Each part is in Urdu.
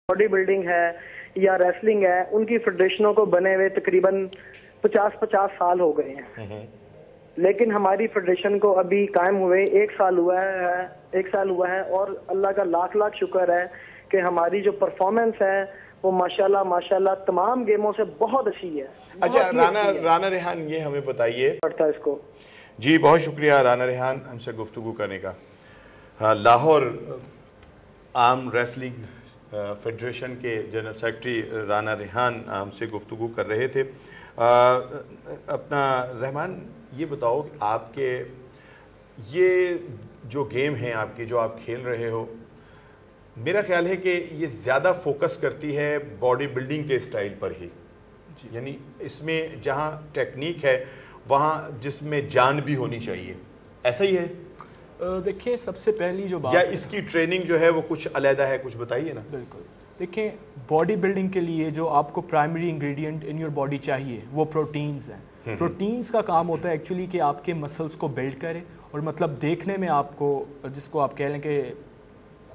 باڈی بلڈنگ ہے یا ریسلنگ ہے، ان کی فیڈریشنوں کو بنے ہوئے تقریباً 50 سال ہو گئے ہیں، لیکن ہماری فیڈریشن کو ابھی قائم ہوئے 1 سال ہوا ہے اور اللہ کا لاکھ لاکھ شکر ہے کہ ہماری جو پرفارمنس ہے وہ ماشاءاللہ تمام گیموں سے بہت اچھی ہے۔ اچھا رانا ریحان، یہ ہمیں بتائیے پڑتا ہے اس کو۔ جی بہت شکریہ رانا ریحان ہم سے گفتگو کرنے کا۔ لاہور عام ریسلنگ فیڈریشن کے جنرل سیکرٹری رانا ریحان ہم سے گفتگو کر رہے تھے۔ اپنا رحمان یہ بتاؤ کہ آپ کے یہ جو گیم ہیں آپ کی جو آپ کھیل رہے ہو، میرا خیال ہے کہ یہ زیادہ فوکس کرتی ہے باڈی بلڈنگ کے اسٹائل پر ہی، یعنی اس میں جہاں ٹیکنیک ہے وہاں جس میں جان بھی ہونی چاہیے، ایسا ہی ہے؟ دیکھیں سب سے پہلی جو بات یا اس کی ٹریننگ جو ہے وہ کچھ علیحدہ ہے، کچھ بتائیے نا۔ بالکل، دیکھیں باڈی بلڈنگ کے لیے جو آپ کو primary ingredient in your body چاہیے وہ پروٹینز ہیں۔ پروٹینز کا کام ہوتا ہے ایکچولی کہ آپ کے مسلز کو بلڈ کرے اور مطلب دیکھنے میں آپ کو، جس کو آپ کہہ لیں کہ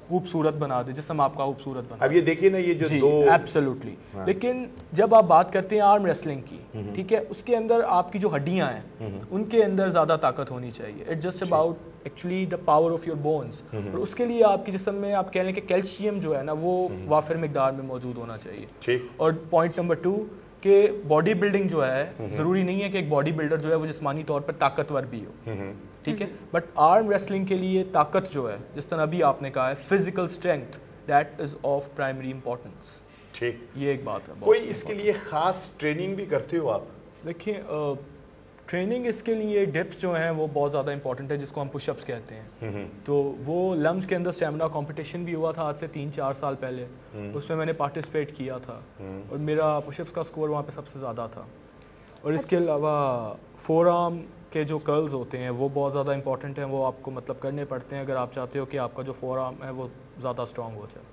خوبصورت بنا دے، جسم آپ کا خوبصورت بنا دے۔ اب یہ دیکھیے نا یہ جو دو ایبسولوٹلی۔ لیکن جب آپ بات کرتے ہیں آرم ریسلنگ کی، ٹھیک ہے، اس کے اندر آپ کی جو ہڈیاں ہیں ان کے اندر زیادہ طاقت ہونی چاہیے۔ It just about actually the power of your bones, اور اس کے لیے آپ کے جسم میں آپ کہہ لیں کہ کیلشیم جو ہے نا وہ وافر مقدار میں موجود ہونا چاہیے۔ اور پوائنٹ نمبر 2 کہ باڈی بلڈنگ جو ہے ضروری نہیں ہے کہ ایک باڈی بلڈر جو ہے وہ جسمانی طور پر طاقتور بھی ہو، ٹھیک ہے، بٹ آرم ریسلنگ کے لیے طاقت جو ہے، جس طرح ابھی آپ نے کہا ہے، physical strength that is of primary importance. ٹھیک، یہ ایک بات ہے۔ کوئی اس کے لیے خاص ٹریننگ بھی کرتے ہو آپ؟ دیکھیں ٹریننگ اس کے لیے ڈپس جو ہیں وہ بہت زیادہ امپورٹنٹ ہے، جس کو ہم پش اپس کہتے ہیں۔ تو وہ لمز کے اندر اسٹیمنا کمپٹیشن بھی ہوا تھا آج سے 3-4 سال پہلے، اس میں نے پارٹیسپیٹ کیا تھا اور میرا پش اپس کا اسکور وہاں پہ سب سے زیادہ تھا۔ اور اس کے علاوہ فور آرم کے جو کرلز ہوتے ہیں وہ بہت زیادہ امپورٹنٹ ہیں، وہ آپ کو مطلب کرنے پڑتے ہیں اگر آپ چاہتے ہو کہ آپ کا جو فور آرم ہے وہ زیادہ اسٹرانگ ہو جائے۔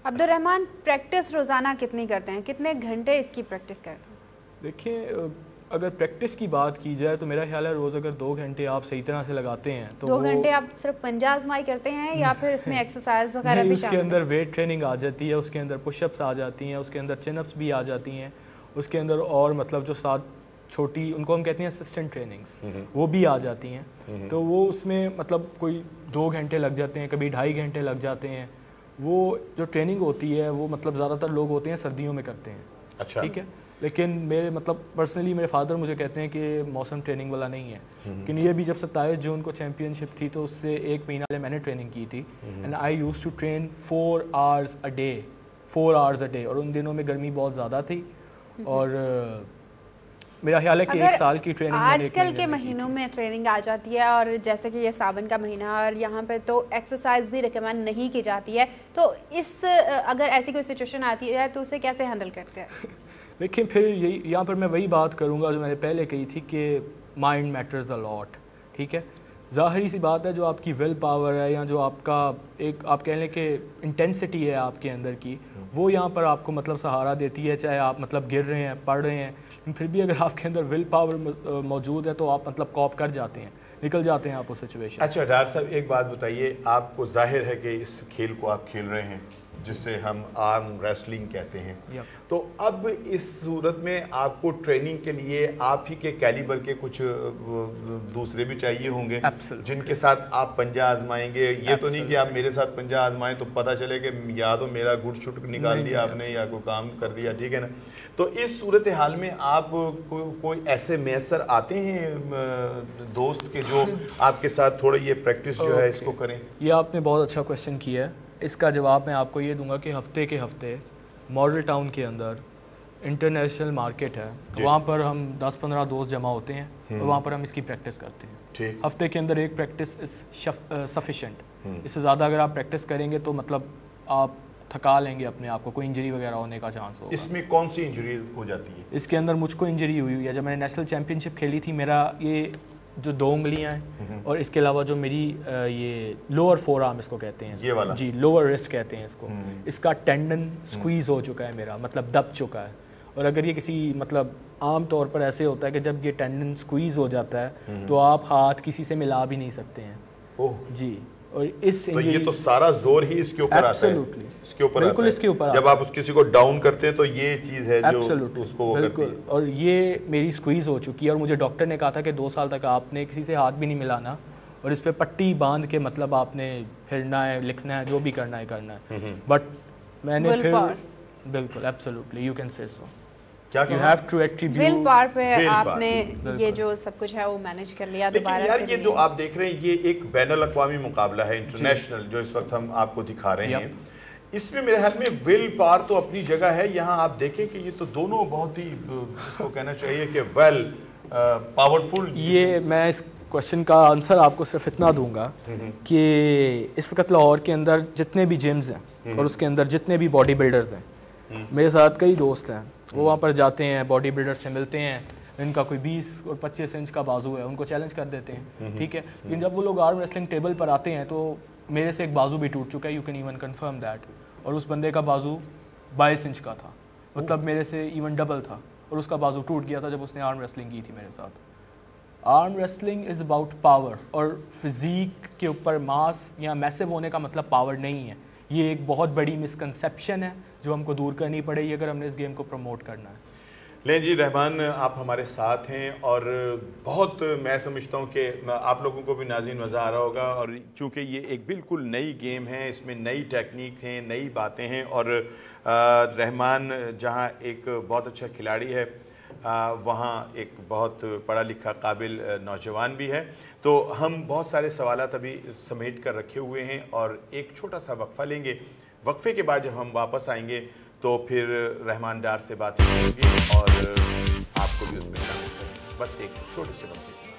عبدالرحمن، پریکٹس روزانہ کتنی کرتے ہیں؟ کتنے گھنٹے اس کی پریکٹس کرتے ہیں؟ دیکھیں اگر پریکٹس کی بات کی جائے تو میرا خیال ہے روز اگر 2 گھنٹے آپ صحیح طرح سے لگاتے ہیں تو 2 گھنٹے آپ صرف پنجہ آزمائی کرتے ہیں یا پھر اس میں ایکسرسائز وغیرہ بھی اس کے اندر ویٹ ٹریننگ آ جاتی ہے، اس کے اندر پش اپس آ جاتی ہیں، اس کے اندر چن اپس بھی آ جاتی ہیں، اس کے اندر اور مطلب جو ساتھ چھوٹی ان کو ہم کہتے ہیں اسسٹنٹ ٹریننگز، وہ بھی آ جاتی ہیں۔ تو وہ اس میں مطلب کوئی 2 گھنٹے لگ جاتے ہیں، کبھی 2.5 گھنٹے لگ جاتے ہیں۔ وہ جو ٹریننگ ہوتی ہے وہ مطلب زیادہ تر لوگ ہوتے ہیں سردیوں میں کرتے ہیں، اچھا ٹھیک ہے، لیکن میرے مطلب پرسنلی میرے فادر مجھے کہتے ہیں کہ موسم ٹریننگ والا نہیں ہے، لیکن یہ بھی جب 27 جون کو چیمپئن شپ تھی تو اس سے 1 مہینہ پہلے میں نے ٹریننگ کی تھی، and I used to train 4 hours a day، اور ان دنوں میں گرمی بہت زیادہ تھی اور میرا خیال ہے کہ 1 سال کی ٹریننگ آج کل کے مہینوں میں ٹریننگ آ جاتی ہے، اور جیسے کہ یہ ساون کا مہینہ اور یہاں پہ تو ایکسرسائز بھی ریکمینڈ نہیں کی جاتی ہے، تو اس اگر ایسی کوئی سچویشن آتی ہے تو اسے کیسے ہینڈل کرتے ہیں؟ دیکھیں پھر یہاں پر میں وہی بات کروں گا جو میں نے پہلے کہی تھی کہ مائنڈ میٹرز اے لاٹ، ٹھیک ہے، ظاہری سی بات ہے جو آپ کی ول پاور ہے یا جو آپ کا ایک آپ کہہ لیں کہ انٹینسٹی ہے آپ کے اندر کی، وہ یہاں پر آپ کو مطلب سہارا دیتی ہے، چاہے آپ مطلب گر رہے ہیں، پڑھ رہے ہیں، لیکن پھر بھی اگر آپ کے اندر ول پاور موجود ہے تو آپ مطلب کوپ کر جاتے ہیں، نکل جاتے ہیں آپ اس سچویشن۔ اچھا ڈاکٹر صاحب ایک بات بتائیے، آپ کو ظاہر ہے کہ اس کھیل کو آپ کھیل رہے ہیں جسے ہم آرم ریسلنگ کہتے ہیں، تو اب اس صورت میں آپ کو ٹریننگ کے لیے آپ ہی کے کیلیبر کے کچھ دوسرے بھی چاہیے ہوں گے جن کے ساتھ آپ پنجہ آزمائیں گے؟ یہ تو نہیں کہ آپ میرے ساتھ پنجہ آزمائیں تو پتہ چلے کہ یا تو میرا گھٹ چھٹ نکال دیا آپ نے یا کوئی کام کر دیا، ٹھیک ہے نا؟ تو اس صورتحال میں آپ کوئی ایسے میسر آتے ہیں دوست کے جو آپ کے ساتھ تھوڑا یہ پریکٹس جو ہے اس کو کریں؟ یہ آپ نے بہت اچھا کویشچن کیا ہے، اس کا جواب میں آپ کو یہ دوں گا کہ ہفتے کے ہفتے ماڈل ٹاؤن کے اندر انٹرنیشنل مارکیٹ ہے، وہاں پر ہم 10-15 دوست جمع ہوتے ہیں اور وہاں پر ہم اس کی پریکٹس کرتے ہیں۔ ہفتے کے اندر ایک پریکٹس سفیشینٹ، اس سے زیادہ اگر آپ پریکٹس کریں گے تو مطلب آپ تھکا لیں گے اپنے آپ کو، کوئی انجری وغیرہ ہونے کا چانس ہوگا۔ اس میں کون سی انجری ہو جاتی ہے؟ اس کے اندر مجھ کو انجری ہوئی ہے جب میں نے نیشنل چیمپئن شپ کھیلی تھی، میرا یہ جو 2 انگلیاں ہیں اور اس کے علاوہ جو میری یہ لوور فور آرم اس کو کہتے ہیں، یہ والا جی لوور ریسٹ کہتے ہیں اس کو، اس کا ٹینڈن سکویز ہو چکا ہے میرا، مطلب دب چکا ہے، اور اگر یہ کسی مطلب عام طور پر ایسے ہوتا ہے کہ جب یہ ٹینڈن سکویز ہو جاتا ہے تو آپ ہاتھ کسی سے ملا بھی نہیں سکتے ہیں، جی اور اس تو یہ تو سارا زور ہی اس کے اوپر آتا ہے، اس کے اوپر بالکل اس کے اوپر جب آپ کسی کو ڈاؤن کرتے ہیں تو یہ چیز ہے جو اس کو بالکل. اور یہ میری سکویز ہو چکی ہے اور مجھے ڈاکٹر نے کہا تھا کہ 2 سال تک آپ نے کسی سے ہاتھ بھی نہیں ملانا اور اس پہ پٹی باندھ کے مطلب آپ نے پھرنا ہے، لکھنا ہے، جو بھی کرنا ہے. بٹ میں نے پھر بالکل ایبسولوٹلی یو کین سے سو کیا you have to attribute will power پہ آپ نے یہ جو سب کچھ ہے وہ مینیج کر لیا دوبارہ سے. یار یہ جو آپ دیکھ رہے ہیں یہ ایک بین الاقوامی مقابلہ ہے، انٹرنیشنل، جو اس وقت ہم آپ کو دکھا رہے ہیں. اس میں میرے خیال میں ول پاور تو اپنی جگہ ہے. یہاں آپ دیکھیں کہ یہ تو دونوں بہت ہی جس کو کہنا چاہیے کہ ویل پاورفل. یہ میں اس کوشچن کا آنسر آپ کو صرف اتنا دوں گا کہ اس وقت لاہور کے اندر جتنے بھی جمز ہیں اور اس کے اندر جتنے بھی باڈی بلڈرز ہیں، میرے ساتھ کئی دوست ہیں، وہ وہاں پر جاتے ہیں، باڈی بلڈر سے ملتے ہیں، ان کا کوئی 20 اور 25 انچ کا بازو ہے، ان کو چیلنج کر دیتے ہیں، ٹھیک ہے. لیکن جب وہ لوگ آرم ریسلنگ ٹیبل پر آتے ہیں تو میرے سے ایک بازو بھی ٹوٹ چکا ہے، you can even confirm that. اور اس بندے کا بازو 22 انچ کا تھا، مطلب میرے سے ایون ڈبل تھا، اور اس کا بازو ٹوٹ گیا تھا جب اس نے آرم ریسلنگ کی تھی میرے ساتھ. آرم ریسلنگ از اباؤٹ پاور، اور فزیک کے اوپر ماس یا میسو ہونے کا مطلب پاور نہیں ہے. یہ ایک بہت بڑی مسکنسیپشن ہے جو ہم کو دور کرنی پڑے گی اگر ہم نے اس گیم کو پروموٹ کرنا ہے. لیں جی رحمان، آپ ہمارے ساتھ ہیں اور بہت میں سمجھتا ہوں کہ آپ لوگوں کو بھی ناظرین مزہ آ رہا ہوگا. اور چونکہ یہ ایک بالکل نئی گیم ہے، اس میں نئی ٹیکنیک ہیں، نئی باتیں ہیں، اور رحمان جہاں ایک بہت اچھا کھلاڑی ہے وہاں ایک بہت پڑھا لکھا قابل نوجوان بھی ہے. تو ہم بہت سارے سوالات ابھی سمیٹ کر رکھے ہوئے ہیں اور ایک چھوٹا سا وقفہ لیں گے. وقفے کے بعد جب ہم واپس آئیں گے تو پھر رحمان ڈار سے بات کریں گے اور آپ کو بھی اس میں شامل کریں گے. بس ایک چھوٹے سے وقفے.